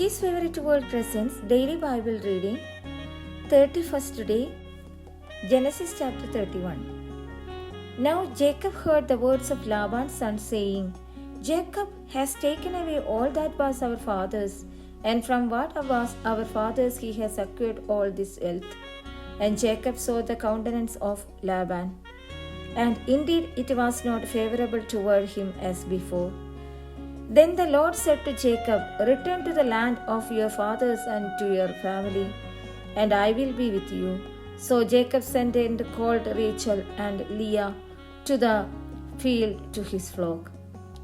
His Favorite World presents Daily Bible Reading, 31st day, Genesis chapter 31. Now Jacob heard the words of Laban's son, saying, Jacob has taken away all that was our father's, and from what was our father's he has acquired all this wealth. And Jacob saw the countenance of Laban, and indeed it was not favorable toward him as before. Then the Lord said to Jacob, Return to the land of your fathers and to your family, and I will be with you. So Jacob sent and called Rachel and Leah to the field to his flock,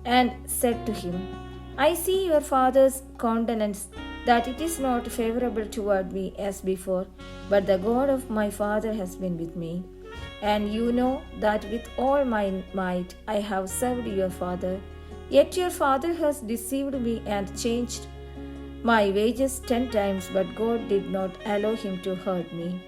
and said to him, I see your father's countenance, that it is not favorable toward me as before, but the God of my father has been with me. And you know that with all my might I have served your father. Yet your father has deceived me and changed my wages 10 times, but God did not allow him to hurt me.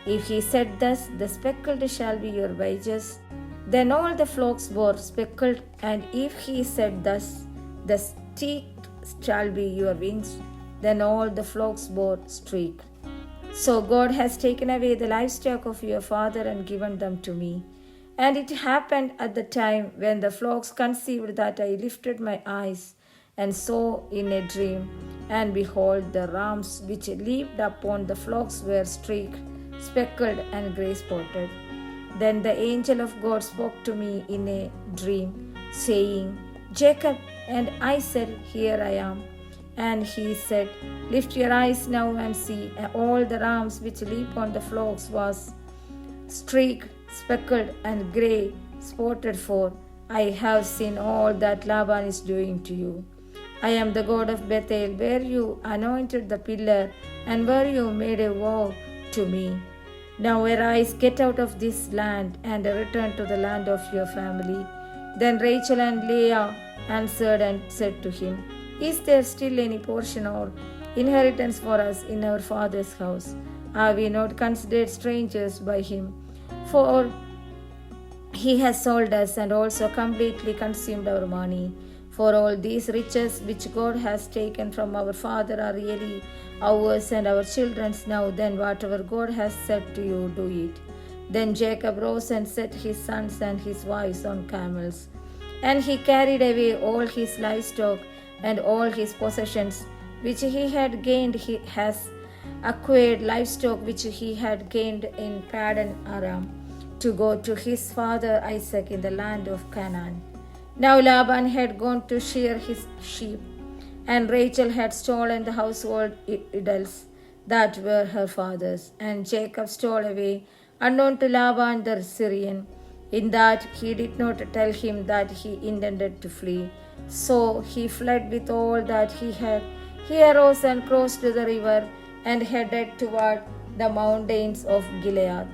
If he said thus, the speckled shall be your wages, then all the flocks were speckled, and if he said thus, the streaked shall be your wings, then all the flocks were streaked. So God has taken away the livestock of your father and given them to me. And it happened at the time when the flocks conceived that I lifted my eyes and saw in a dream, and behold, the rams which leaped upon the flocks were streaked, speckled, and grey spotted. Then the angel of God spoke to me in a dream, saying, Jacob. And I said, Here I am. And he said, Lift your eyes now and see. And all the rams which leap on the flocks was streaked, speckled, and grey spotted, for I have seen all that Laban is doing to you. I am the God of Bethel, where you anointed the pillar, and where you made a vow to me. Now arise, get out of this land, and return to the land of your family. Then Rachel and Leah answered and said to him, Is there still any portion or inheritance for us in our father's house? Are we not considered strangers by him? For he has sold us and also completely consumed our money. For all these riches which God has taken from our father are really ours and our children's now. Then whatever God has said to you, do it. Then Jacob rose and set his sons and his wives on camels. And he carried away all his livestock and all his possessions which he had gained. He has acquired livestock which he had gained in Paddan Aram, to go to his father Isaac in the land of Canaan. Now Laban had gone to shear his sheep, and Rachel had stolen the household idols that were her father's. And Jacob stole away, unknown to Laban the Syrian, in that he did not tell him that he intended to flee. So he fled with all that he had. He arose and crossed the river and headed toward the mountains of Gilead.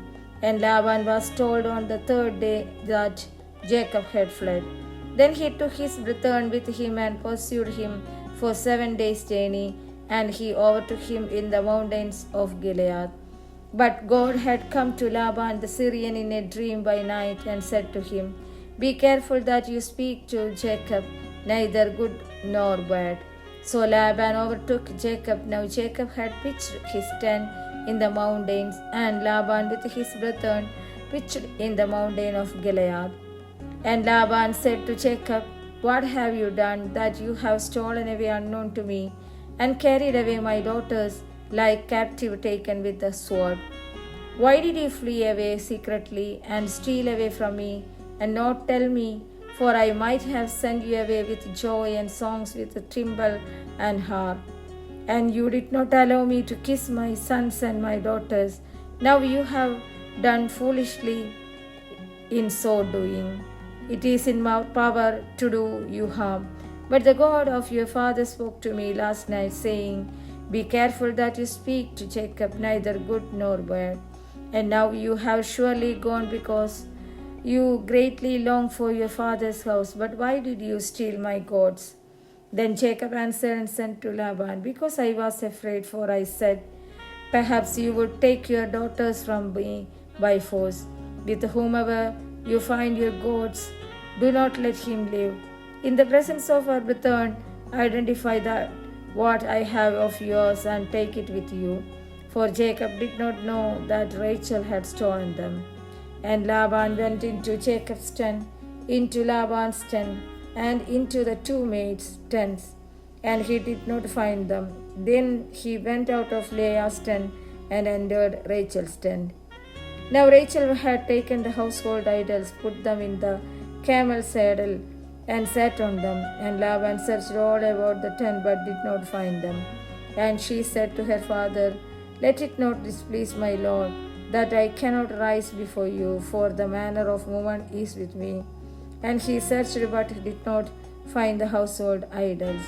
And Laban was told on the third day that Jacob had fled. Then he took his brethren with him and pursued him for 7 days' journey, and he overtook him in the mountains of Gilead. But God had come to Laban the Syrian in a dream by night and said to him, Be careful that you speak to Jacob neither good nor bad. So Laban overtook Jacob. Now Jacob had pitched his tent in the mountains, and Laban with his brethren pitched in the mountain of Gilead. And Laban said to Jacob, What have you done, that you have stolen away unknown to me, and carried away my daughters like captive taken with the sword? Why did you flee away secretly and steal away from me, and not tell me? For I might have sent you away with joy and songs, with timbrel and harp. And you did not allow me to kiss my sons and my daughters. Now you have done foolishly in so doing. It is in my power to do you harm. But the God of your father spoke to me last night, saying, Be careful that you speak to Jacob neither good nor bad. And now you have surely gone because you greatly long for your father's house. But why did you steal my gods? Then Jacob answered and said to Laban, Because I was afraid, for I said, Perhaps you would take your daughters from me by force. With whomever you find your gods, do not let him live. In the presence of our brethren, identify that what I have of yours and take it with you. For Jacob did not know that Rachel had stolen them. And Laban went into Jacob's tent, into Laban's tent, and into the two maids' tents, and he did not find them. Then he went out of Leah's tent and entered Rachel's tent. Now Rachel had taken the household idols, put them in the camel's saddle, and sat on them. And Laban searched all about the tent, but did not find them. And she said to her father, Let it not displease my lord, that I cannot rise before you, for the manner of woman is with me. And he searched, but did not find the household idols.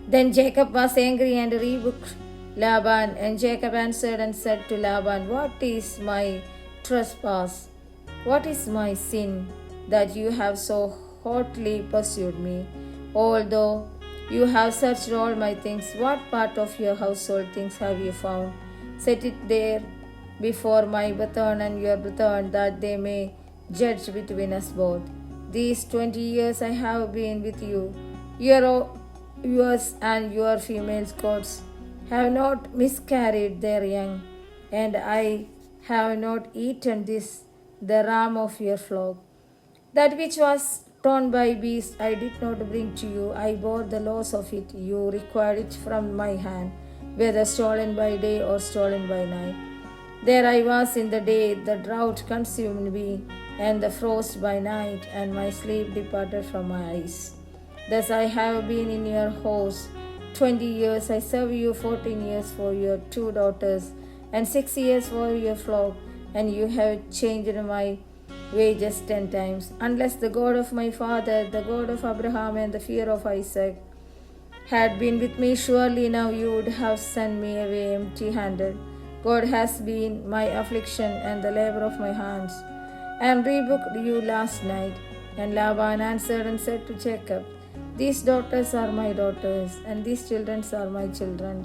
Then Jacob was angry and rebuked Laban. And Jacob answered and said to Laban, What is my trespass? What is my sin, that you have so hotly pursued me? Although you have searched all my things, what part of your household things have you found? Set it there before my brethren and your brethren, that they may judge between us both. These 20 years I have been with you. Yours and your female goats have not miscarried their young, and I have not eaten the ram of your flock. That which was torn by beasts I did not bring to you. I bore the loss of it. You required it from my hand, whether stolen by day or stolen by night. There I was in the day, the drought consumed me, and the frost by night, and my sleep departed from my eyes. Thus I have been in your house 20 years. I serve you 14 years for your 2 daughters, and 6 years for your flock, and you have changed my wages 10 times. Unless the God of my father, the God of Abraham, and the fear of Isaac had been with me, surely now you would have sent me away empty-handed. God has been my affliction and the labor of my hands, and rebuked you last night. And Laban answered and said to Jacob, These daughters are my daughters, and these children are my children,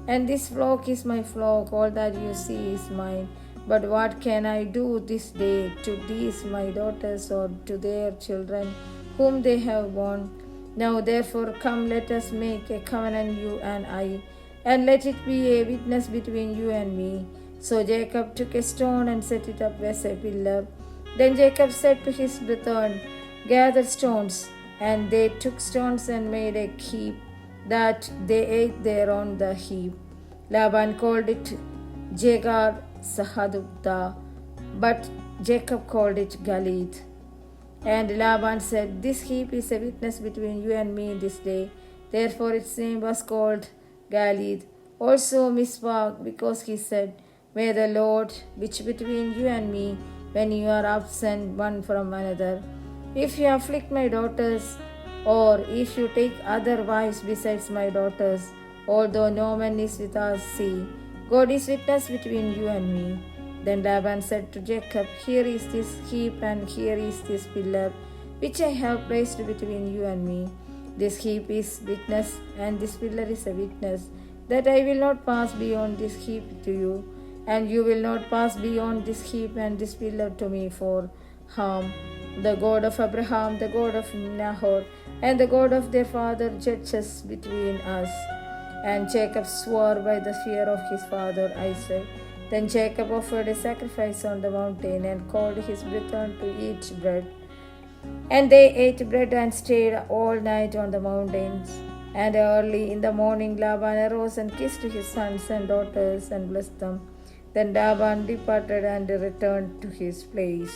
and this flock is my flock. All that you see is mine. But what can I do this day to these my daughters or to their children whom they have borne? Now therefore come, let us make a covenant, you and I, and let it be a witness between you and me. So Jacob took a stone and set it up as a pillar. Then Jacob said to his brethren, Gather stones. And they took stones and made a heap, that they ate there on the heap. Laban called it Jegar Sahadutta, but Jacob called it Galid. And Laban said, This heap is a witness between you and me this day. Therefore its name was called Galid. Also Mizpah, because he said, May the Lord which between you and me, when you are absent one from another. If you afflict my daughters, or if you take other wives besides my daughters, although no man is with us, see, God is witness between you and me. Then Laban said to Jacob, Here is this heap, and here is this pillar, which I have placed between you and me. This heap is witness, and this pillar is a witness, that I will not pass beyond this heap to you, and you will not pass beyond this heap and this pillar to me for harm. The God of Abraham, the God of Nahor, and the God of their father judges between us. And Jacob swore by the fear of his father Isaac. Then Jacob offered a sacrifice on the mountain and called his brethren to eat bread. And they ate bread and stayed all night on the mountains. And early in the morning Laban arose and kissed his sons and daughters and blessed them. Then Laban departed and returned to his place.